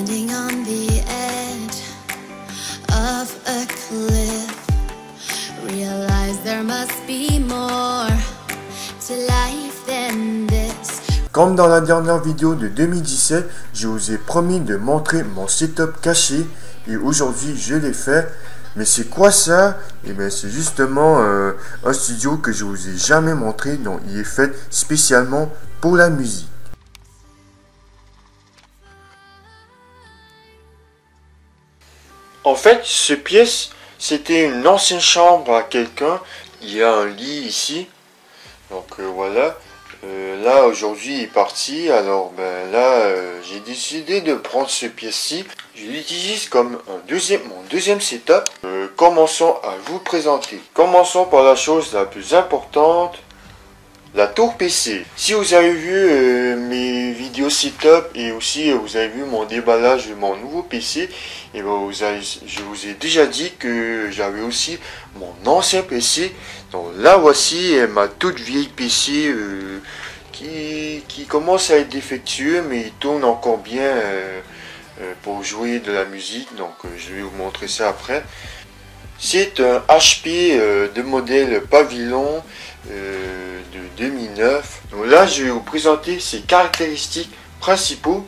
Standing on the edge of a cliff, realize there must be more to life than this. Comme dans la dernière vidéo de 2017, je vous ai promis de montrer mon setup caché et aujourd'hui je l'ai fait. Mais c'est quoi ça? Et bien c'est justement un studio que je vous ai jamais montré, donc il est fait spécialement pour la musique. En fait, ce pièce, c'était une ancienne chambre à quelqu'un. Il y a un lit ici. Donc voilà. Là, aujourd'hui, il est parti. Alors, ben là, j'ai décidé de prendre ce pièce-ci. Je l'utilise comme mon deuxième setup. Commençons à vous présenter. Commençons par la chose la plus importante. La tour PC. Si vous avez vu mes vidéos setup et aussi vous avez vu mon déballage de mon nouveau PC, et ben je vous ai déjà dit que j'avais aussi mon ancien PC. Donc là voici ma toute vieille PC qui commence à être défectueux, mais il tourne encore bien pour jouer de la musique. Donc je vais vous montrer ça après. C'est un HP de modèle Pavilion de 2009. Donc là, je vais vous présenter ses caractéristiques principaux.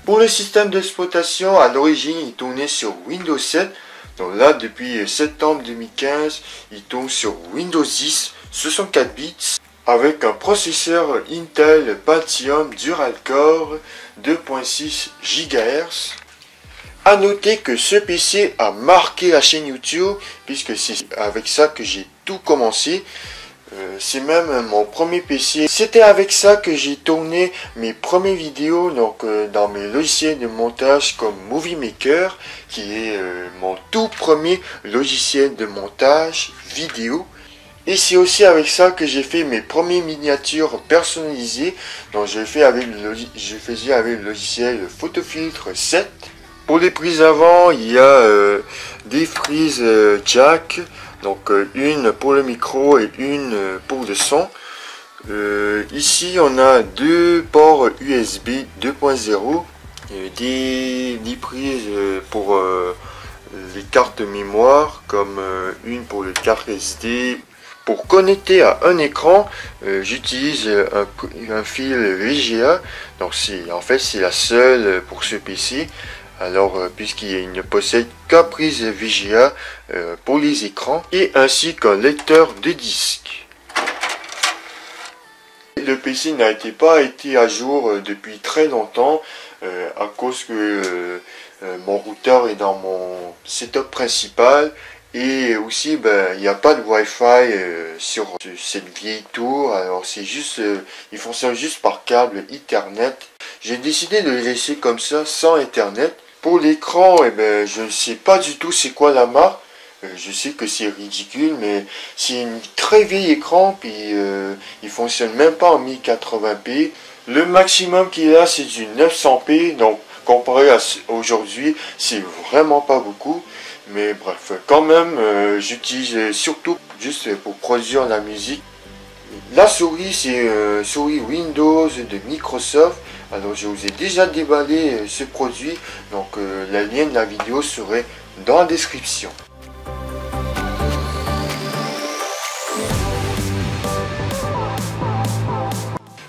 Pour le système d'exploitation, à l'origine, il tournait sur Windows 7. Donc là, depuis septembre 2015, il tourne sur Windows 10, 64 bits, avec un processeur Intel Pentium Dual-Core 2.6 GHz. A noter que ce PC a marqué la chaîne YouTube, puisque c'est avec ça que j'ai tout commencé. C'est même mon premier PC. C'était avec ça que j'ai tourné mes premières vidéos, donc dans mes logiciels de montage comme Movie Maker, qui est mon tout premier logiciel de montage vidéo. Et c'est aussi avec ça que j'ai fait mes premières miniatures personnalisées. Donc je faisais avec le logiciel Photofiltre 7. Pour les prises avant, il y a des prises jack, donc une pour le micro et une pour le son. Ici, on a deux ports USB 2.0, des prises pour les cartes mémoire, comme une pour le carte SD. Pour connecter à un écran, j'utilise un fil VGA, donc en fait c'est la seule pour ce PC. Alors, puisqu'il ne possède qu'une prise VGA pour les écrans et ainsi qu'un lecteur de disque. Le PC n'a pas été à jour depuis très longtemps à cause que mon routeur est dans mon setup principal et aussi il n'y a pas de Wi-Fi sur cette vieille tour. Alors c'est juste, il fonctionne juste par câble Ethernet. J'ai décidé de le laisser comme ça sans Ethernet. Pour l'écran, je ne sais pas du tout c'est quoi la marque. Je sais que c'est ridicule, mais c'est un très vieil écran, puis il fonctionne même pas en 1080p. Le maximum qu'il a, c'est du 900p, donc comparé à aujourd'hui, c'est vraiment pas beaucoup. Mais bref, quand même, j'utilise surtout juste pour produire la musique. La souris, c'est souris Windows de Microsoft. Alors je vous ai déjà déballé ce produit, donc le lien de la vidéo serait dans la description.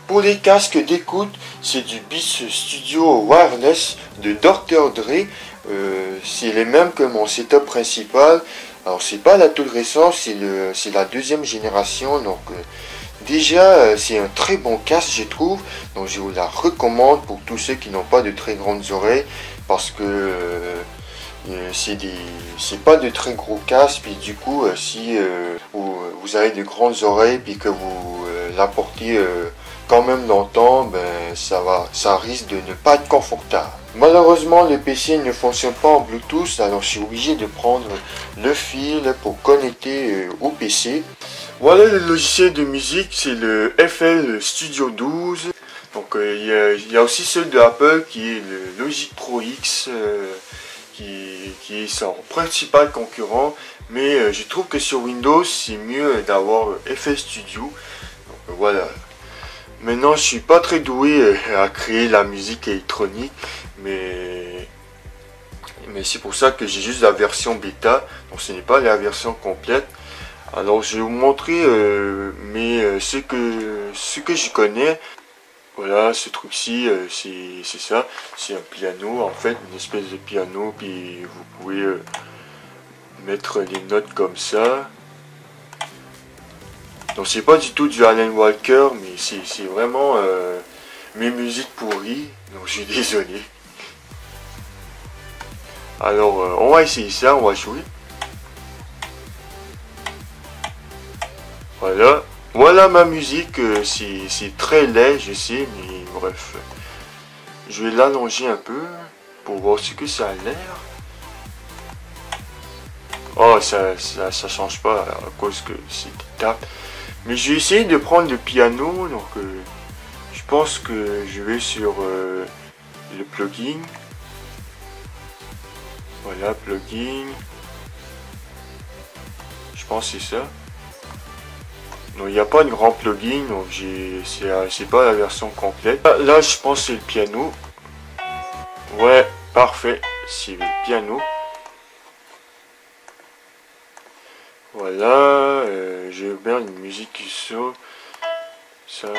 Pour les casques d'écoute, c'est du Beats Studio Wireless de Dr. Dre. C'est les mêmes que mon setup principal. Alors c'est pas la toute récente, c'est la deuxième génération, donc déjà c'est un très bon casque je trouve, donc je vous la recommande pour tous ceux qui n'ont pas de très grandes oreilles, parce que c'est pas de très gros casques, puis du coup si vous avez de grandes oreilles puis que vous la portez quand même longtemps, ça risque de ne pas être confortable. Malheureusement, le PC ne fonctionne pas en Bluetooth, alors je suis obligé de prendre le fil pour connecter au PC. Voilà le logiciel de musique, c'est le FL Studio 12. Donc il y a aussi celui de Apple qui est le Logic Pro X, qui est son principal concurrent. Mais je trouve que sur Windows, c'est mieux d'avoir FL Studio. Donc voilà. Maintenant, je suis pas très doué à créer la musique électronique, mais Mais c'est pour ça que j'ai juste la version bêta, donc ce n'est pas la version complète. Alors je vais vous montrer ce que je connais. Voilà, ce truc-ci, c'est ça, c'est un piano en fait, une espèce de piano, puis vous pouvez mettre des notes comme ça. Donc c'est pas du tout du Alan Walker, mais c'est vraiment mes musiques pourries, donc je suis désolé. Alors on va essayer ça, on va jouer. Voilà, voilà ma musique, c'est très laid, je sais, mais bref. Je vais l'allonger un peu pour voir ce que ça a l'air. Oh, ça change pas à cause que c'est des tapes. Mais j'ai essayé de prendre le piano, donc je pense que je vais sur le plugin. Voilà, plugin. Je pense que c'est ça. Non, il n'y a pas de grand plugin, donc c'est pas la version complète. Là, je pense que c'est le piano. Ouais, parfait, c'est le piano. Voilà, j'ai bien une musique qui saute. Ça.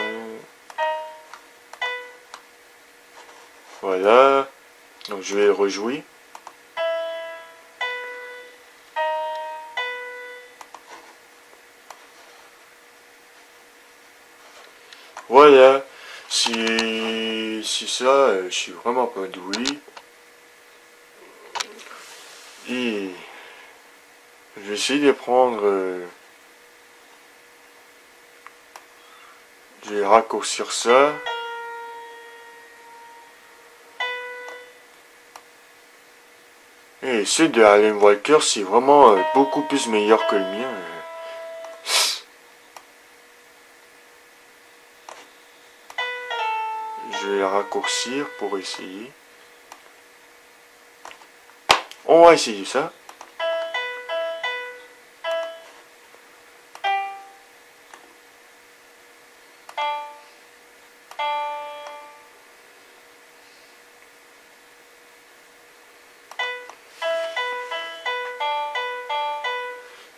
Voilà, donc je vais rejouer. Voilà, c'est ça, je suis vraiment pas doué. Et je vais essayer de prendre... je vais raccourcir ça. Et ceux de Alan Walker, c'est vraiment beaucoup plus meilleur que le mien. Je vais raccourcir pour essayer. On va essayer ça.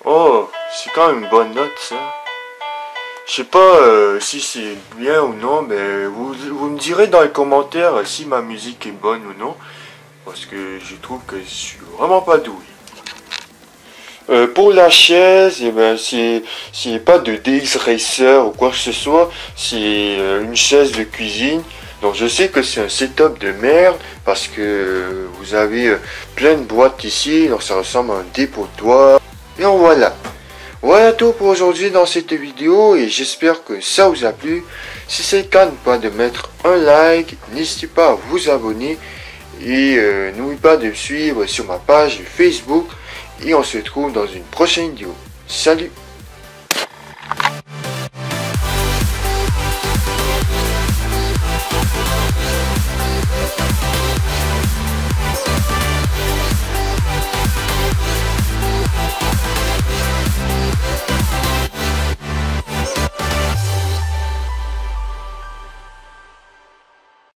Oh, c'est quand même une bonne note ça. Je sais pas si c'est bien ou non, mais vous me direz dans les commentaires si ma musique est bonne ou non. Parce que je trouve que je suis vraiment pas doué. Pour la chaise, eh ben, c'est pas de DX Racer ou quoi que ce soit. C'est une chaise de cuisine. Donc je sais que c'est un setup de merde parce que vous avez plein de boîtes ici. Donc ça ressemble à un dépotoir. Et voilà. Voilà tout pour aujourd'hui dans cette vidéo et j'espère que ça vous a plu. Si c'est le cas, n'oubliez pas de mettre un like, n'hésitez pas à vous abonner et n'oubliez pas de me suivre sur ma page Facebook et on se retrouve dans une prochaine vidéo. Salut!